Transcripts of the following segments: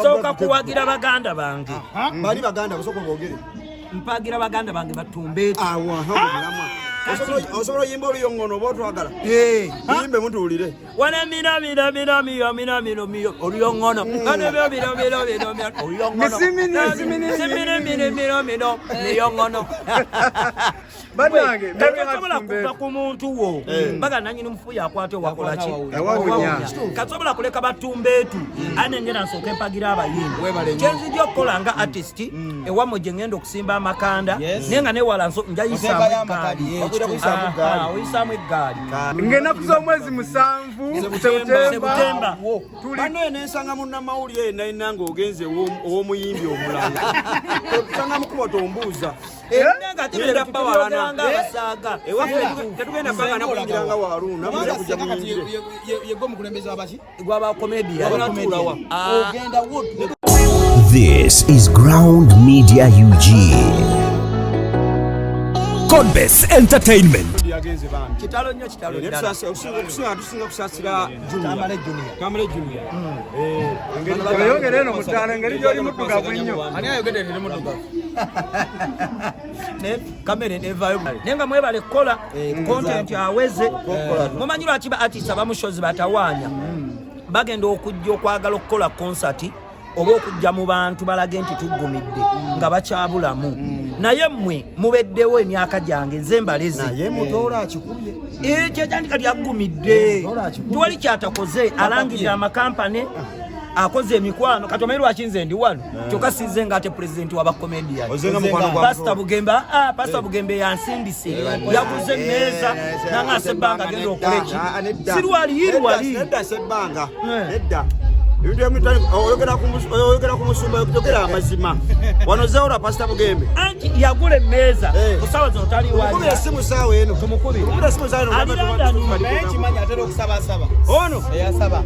Soka kuwagira baganda bange. Bali baganda basoko boogere. Mpagira baganda bange batumbe. Osobola yimba oluyongono botwagala. Yimbe mutuulire. Wana mina oluyongono. Wana oluyongono. Oluyongono. Banange kasobola kuva ku muntu wo baga nanyini mufuya akwate wakola ki kasobola kuleka batumbeetu anengera nsooka empagira abayimbi kyenzijja okukola nga artist ewamwe gye ngenda okusimba amakanda naye nga newala njayisaamu eggaali ng'ennaku z'omwezi 7 Septemba bano enensanga munnamawulire nalina ng'ogenze ow'omuyimbi omulala osanga mukuba tombuuza nga bawalanga abasaaga tetugenda banga nakuyingiranga waluuna kujja muyingire yegwe mukulembeze wabaki gwaba komedia ogenda wo. This is Ground Media UG. Codebase Entertainment. kitalo nnyo kitalo ddala tusinga kusasira Kamale Junior. oyogere eno mutaala engeri gy'oli muddugavu nnyo. Ani ayogedde eri muddugavu? ne kamere nevaayo naye nga mwebale kukola content aweze mumanyi lwaki ba artist abamushozi batawaanya bagenda okujja okwagala okukola concert oba okujja mu bantu balage nti tuggumidde nga bakyabulamu naye mmwe mubeddewo emyaka gyange nze mbaleze naye mutola akikubye kyetandika lyaggumidde tiwali kyatakoze alangirira amakampani akoze emikwano kati omanyi lwaki nze ndi wano kyokka sizze nga ate pulezidenti w'abakomedian Pastor Bugembe yansindise yaguze emmeeza nang'ase ebbanga agenda okola eki sirwali nedda sebbanga nedda oyogera ku musumba yogera amazima wano zeola Pastor Bugembe anti yagula emmeeza kusawa zino tali wali esimu saawa eno tumukubira esimu saawa eno naye kimanyi atera okusabasaba ono eyasaba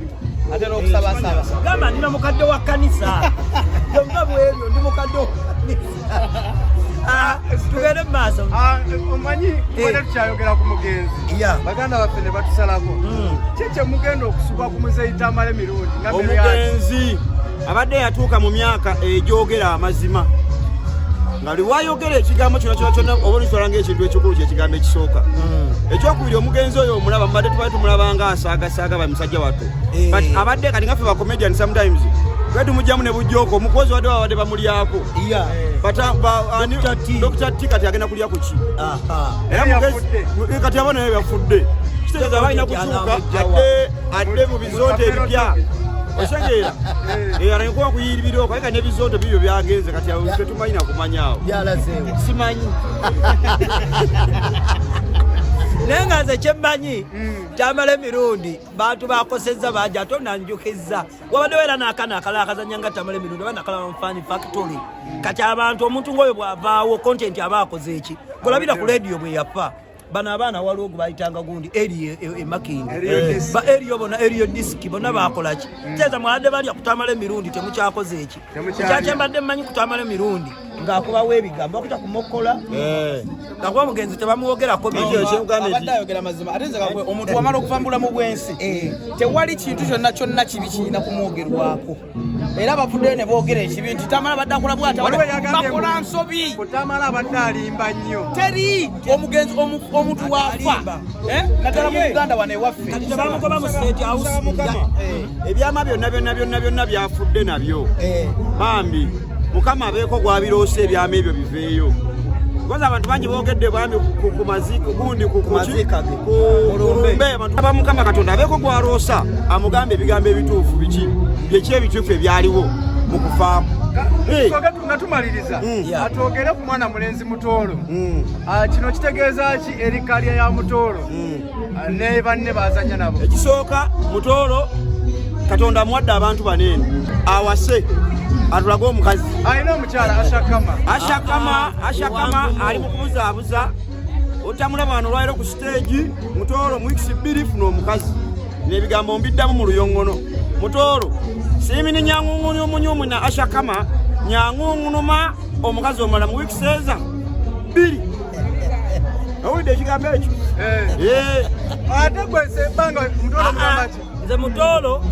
atera okusabasaba gamba nina mukadde wa kkanisa yonga bwebyo ndi mukadde wa kkanisa tugende mu maaso omanyi kubadde tukyayogera ku mugenzi baganda baffe ne batusalako kyekye mugenda okusuka ku muzeeyi Tamale mirundi omugenzi abadde yatuuka mu myaka egyogera amazima nga liwayogera ekigambo kyonna oba olitwala ng'ekintu ekikulu kyekigambo ekisooka ekyokubiri omugenzi oyo omulaba mubadde tubadde tumulaba nga asaagasaaga bamusajja watto but abadde kati ngaffe bakomedian sometimes twe tumugjamu ne bujjooko omukozi wadde babadde bamulyako Dr. T kati agenda kulya ku ki kati abo naye byafudde kitegeeza balina kukyuka adde mu bizooto ebipya osegeera alankuba kuyiribira okayeka n'ebizooto bibyo byagenze kati tetumanyina kumanyaawo simanyi naye nga nze kyemmanyi Tamale mirundi bantu bakosezza bajja ate onanjukizza wabaddewo era n'akana akalala akazanya nga Tamale mirundi oba nakala bamufaani factory kati abantu omuntu ng'oyo bw'avaawo content aba akoze eki golabira ku lediyo bwe yafa bano abaana waliwo gwe bayitanga gundi eri emakingi ba eriyo bona eriyo disiki bonna bakolaki teeza mwadde balya ku Tamale mirundi temukyakoze eki kyakyembadde mmanyi ku Tamale mirundi ng'akubawo ebigambo bakuta kumukola ngakuba mugenzi tebamuwogerako abadde ayogera mazima ate nze kakwe omuntu wamala okuva mu bulamu bw'ensi tewali kintu kyonna kibi kirina kumwogerwako era bavuddeyo ne boogera ekibi nti Tamale abadde akola bwatabakola nsobi Tamale abadde alimba nnyo teri omugenzi omuntu wafa naddala mu Uganda wano ewaffe ebyama byonna byafudde nabyo bambi Mukama abeeko gwabiroose ebyama ebyo biveeyo koza abantu bangi boogedde bwami ku maziko gundi ku kulumbe abantu Mukama Katonda abeeko gwaroosa amugambe ebigambo ebituufu biki byeki ebituufu ebyaliwo mu kufaamu nga tumaliriza atwogere ku mwana mulenzi Mutoolo kino kitegeeza ki eri kalya ya Mutoolo ne banne bazanya nabo ekisooka Mutoolo Katonda amuwadde abantu baneeno awase atulaga omukazi alina omukyala ashakama ali mu kubuzaabuza otamulaba wano olwaliro ku stage Mutoolo mu weeks 2 funa omukazi n'ebigambo mbiddamu mu luyongono Mutoolo siimini nyang'ung'uni omunyumu na ashakama nyang'ung'unuma omukazi omulala mu weeks 2 awulidde ekigambo ekyo ate gwese ebbanga Mutoolo mugamba ki nze Mutoolo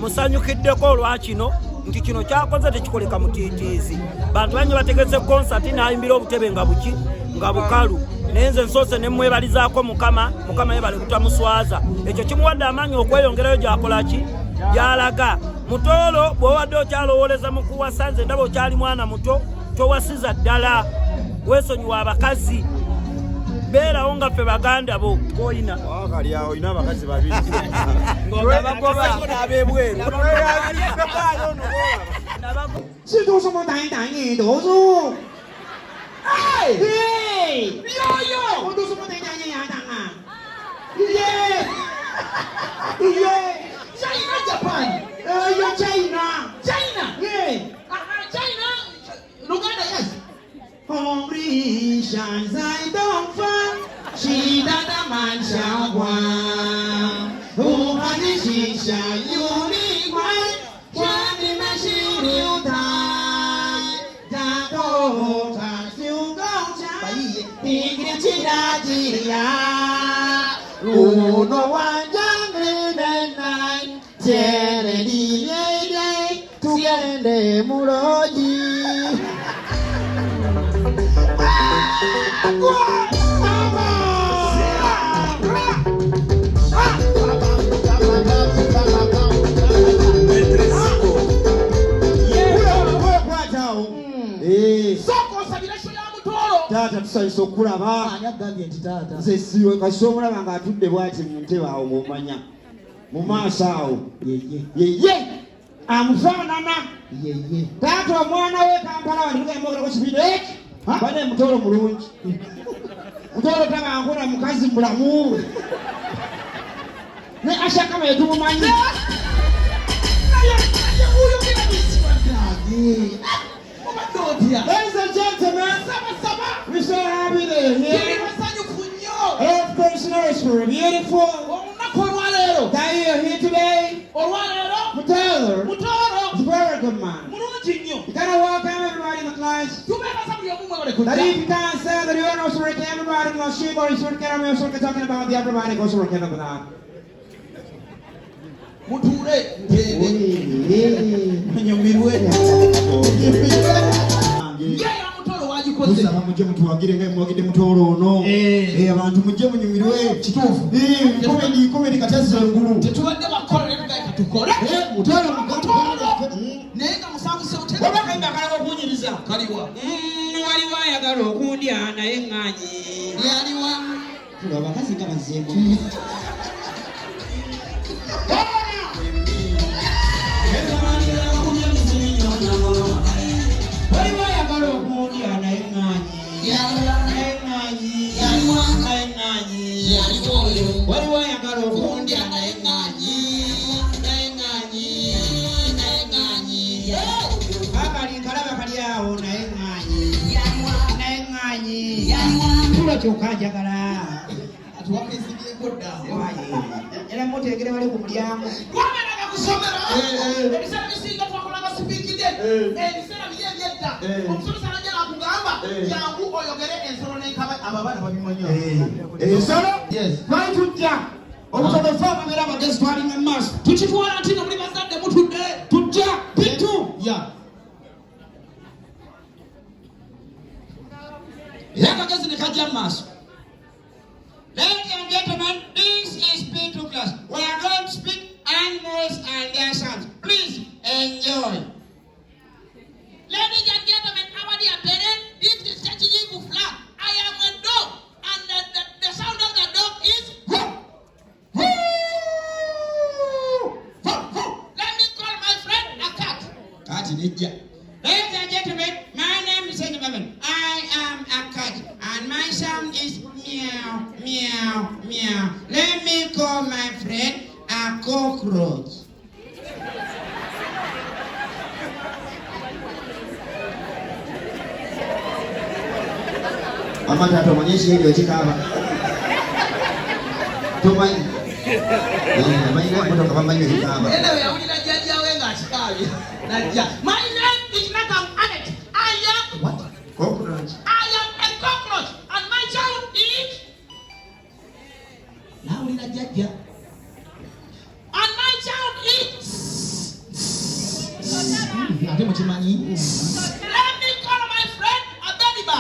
musanyukiddeko olwakino nti kino kyakoze tekikoleka mutiitiizi. Bantu bangi bategese konsati n'ayimbira obutebe nga buki nga bukalu. Naye nze nsoose ne mwebalizaako Mukama yebale butamuswaza. Ekyo kimuwadde amaanyi okweyongerayo gy'akola ki gy'alaga. Mutoolo bw'obadde okyalowooleza mu kuwasa, nze ndaba okyali mwana muto, towasiza ddala, weesonyiwa abakazi. Beerawo nga ffe baganda bo b'olina. Kali awo olina abakazi babiri. Ng'obagoba n'ab'ebweru. 是都什么单单都是。哎，对，哟，我都什么单单呀当啊？耶，耶，China Japan，有 China， 耶，China， Uganda yes。红日闪在东方，西大的满霞光，武汉的心上有你怀。 Uno wanjang renai, cere di lele, tugende muloji. Tata tusanyusa okulaba nze siwe kasi omulaba ng'atudde bw'ati mu ntebe awo ng'omanya mu maaso awo yeye amufaanana taata omwana we Kampala wano tugambogerako kibido eki bane mutoolo mulungi mutoolo tabankula mukazi mulamu ne Ashakama yetumumanyi Ladies and gentlemen, we're so happy they're here. Of course, nurse, we're beautiful. That you're here today. Mutolo. He's a very good man. You gotta welcome everybody in the class. That if you can't say that you're not working, everybody knows she or is working, I'm also talking about the everybody goes working over that. Kusaba mujje mutuwagire nga mwagidde mutoolo ono abantu mujje munyumirwe kituufu komedi katazza engulu tetubadde bakola nebigayika tukole mutoolo naye nga musanguse obakambe akalaga okunyiriza kaliwa waliwo ayagala okundya naye ŋŋanyi yaliwa tula abakazi nga bazzeemu waliwo ayagala okundya naye waliwo ayagala okundya naye akali nkalaba kali awo naye ŋŋanyi tulo kyokka njagala era mutegere bali ku mulyango twamalaga kusomera ebiseera bisinga twakolanga sipiikide ebiseera biri ebyedda omusomesa najja nakugamba jangu oyogere ensolo n'enkaba ababaana babimanya ensolo lwali tujja obutodofu ababeera abagezi twalinga mu maaso tukitwala nti nga muli bazadde mutudde tujja bitu era akagezi ne kajja mu maaso. Ladies and gentlemen, this is P2 class. We are going to speak animals and their sounds. Please enjoy. Ladies and gentlemen, our dear parents, this is Sechijibu flag. I am a dog, and the sound of the dog is whoo. Let me call my friend a cat. Cat ninja. Ladies and gentlemen, my name is Sechijibu. I am a cat, and my sound is meow, meow, meow. Let me call my friend a cockroach. Amata tomanyesha hili wachikaba. Tomanyi. Amanyina kutoka pamanyi wachikaba. Ene we awulira jjajja wenga achikabi. Najja. My name is Nakam Anet. I am what? Cockroach. I am a cockroach, and my child is nawulira jjajja. And my child is Ate mukimanyi. Let me call my friend Abediba.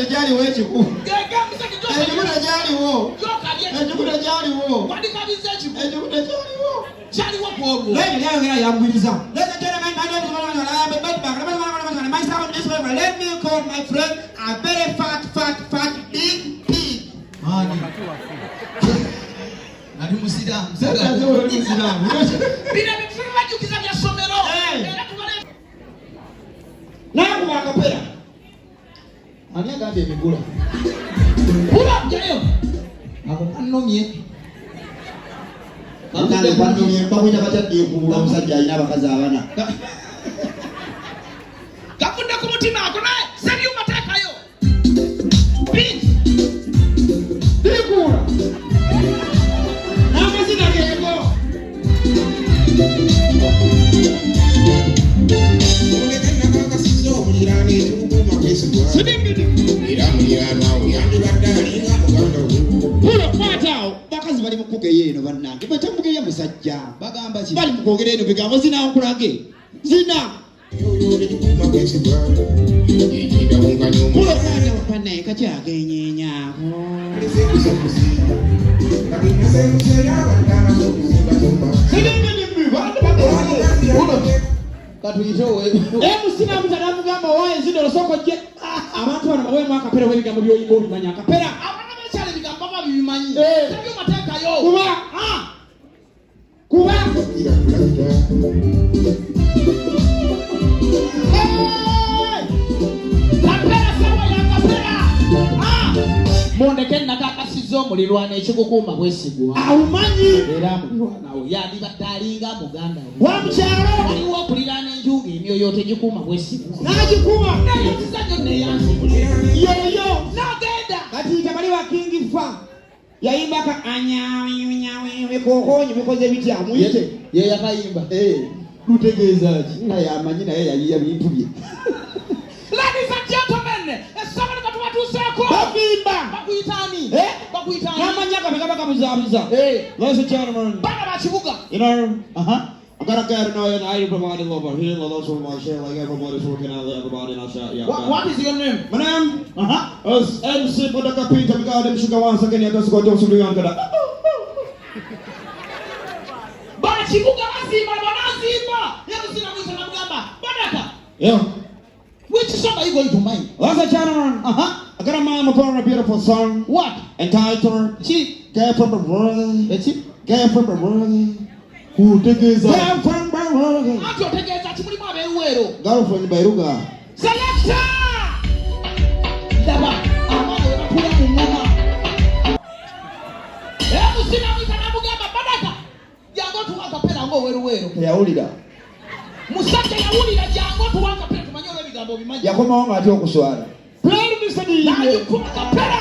Ejali wechiku. Gege msaki joka. Ejikuta jaliwo. Joka bye. Ejikuta jaliwo. Wadika bizechi. Ejikuta jaliwo. Chali wa kuogo. Ladies and gentlemen, my name is my sound this way. Let me call my friend a very fat big pig. Mani. Nadi musida. Bina bifuwa jukiza vya somero. Nangu wakapera. Ani agambye emigula. Pula jayo. Ako kanomye. Kanale kanomye mpawita batadde kubula musajja alina abakazi abana. Gakunda ku mutima ako naye sebi umatekayo. Please. Bikula. Namazina gego. Bakazi bali mukugeyo eno bannange batambugeyo musajja bagamba ki bali mukogera eno bigambo zina nkulage zina pane kacyagenyenya musina mutadamugamba waye zino losoko je abantu bano bawe mwakapera webigambo byoyimba obimanya akapera Abana bigambo babimanyi. Sebi umatekayo. Kuba Kapera sawa ya kapera. Mondeke nakakasizo mulirwana ekikukuma bwesigwa. awumanyi Era mulirwana we yandi batalinga muganda we. wa mukyalo Waliwo okulirana enjuga emyoyo tegikuma bwesigwa. n'agikuba Naye ekizanyo neyansi. yoyo N'agenda. kati tabali wa King Fa yayimbaka anyawe kokonyo bikoze bitya muyite Ye yakayimba. lutegeeza ki naye amanyi naye yayiya bintu bye Ladies and gentlemen, somebody got to say bavimba Bakuyitani. Bakuyitani. n'amanya kabega bakabuzabuza ladies and gentlemen Bana bakibuga. you know I gotta get to know you and I provide love over here those who want to share like everybody's working out everybody in our shot yeah What is your name? my name is MC Bodaka Peter because them sugar once again you just go to the young guy Bakibuga bazimba banazimba. Yakusina mwisa na mugamba. Badaka. yeah Which song are you going to mind? ladies and gentlemen I got a man upon a beautiful song What? entitled Chi. Girl from the World Echi. Girl from the World who tegeeza Girl from the World Ati otegeeza kimulimu abeeruwero. girlfriend Bairuga Selector! Daba, amana yabakula mu ngoma. Yakusina mwisa na mugamba. Badaka. Jango tuwakapera ng'oweruwero. yawulira Musajja yawulira jango tuwakapera tumanye olw'ebigambo bimanyi. yakomawo ng'atya okuswala Nayikuba kapera.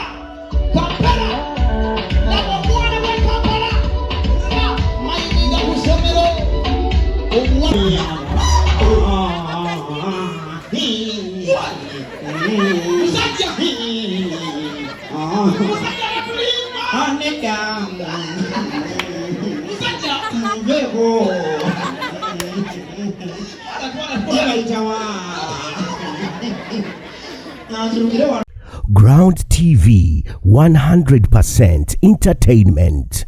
Kapera. Nabo omwana bwe kapera. Mayiminga ku ssomero. Omwana. Musajja. Musajja yakulimba. Ground TV, 100% entertainment.